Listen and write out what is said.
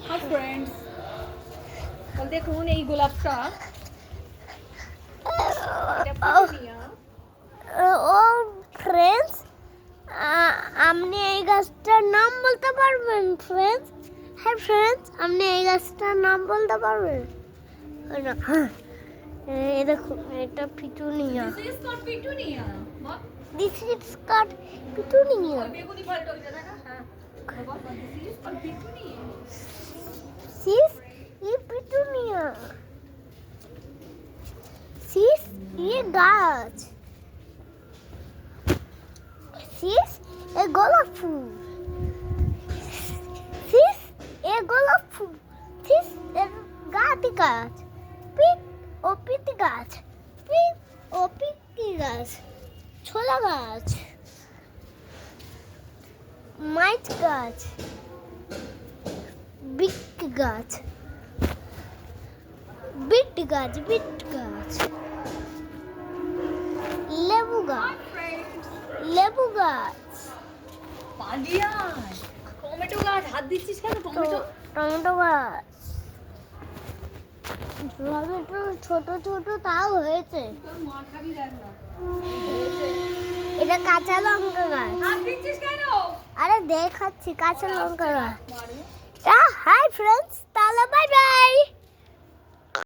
Hi friends, তাহলে দেখুন এই গোলাপটা, এটা পিটুনিয়া। ও ফ্রেন্ডস, আপনি এই গাছটার নাম বলতে পারবেন ফ্রেন্ডস? হ্যাঁ ফ্রেন্ডস, আপনি এই গাছটার নাম বলতে পারবেন? হ্যাঁ, এই দেখুন, এটা petunia. This is called petunia. What? This is called petunia. ওই বেগুনি ফলটা ওইটা দেখা? হ্যাঁ। বাবা, this is called petunia. This is petunia. This ये গাছ। সিস এ গোলাপ ফুল। সিস এ গোলাপ ফুল। সিস এ গাতি গাছ। পিট ও পিটি গাছ। পিট ও পিটি গাছ। ছোলা গাছ। মাইট গাছ। বিট গাছ। বিট গাছ। বিট গাছ। লেবু গাছ। Hi friends. লেবু গাছ। পালিয়া। টমেটো গাছ, হাত দিচ্ছিস কেন? টমেটো। টমেটো গাছ। টমেটো ছোট ছোট তাও হয়েছে। তোর মা খাবি দেখ না। এটা কাঁচা লঙ্কা গাছ। হাত দিচ্ছিস কেন? আরে দেখাচ্ছি কাঁচা লঙ্কা গাছ। মারে। হাই ফ্রেন্ডস, তাহলে বাই বাই।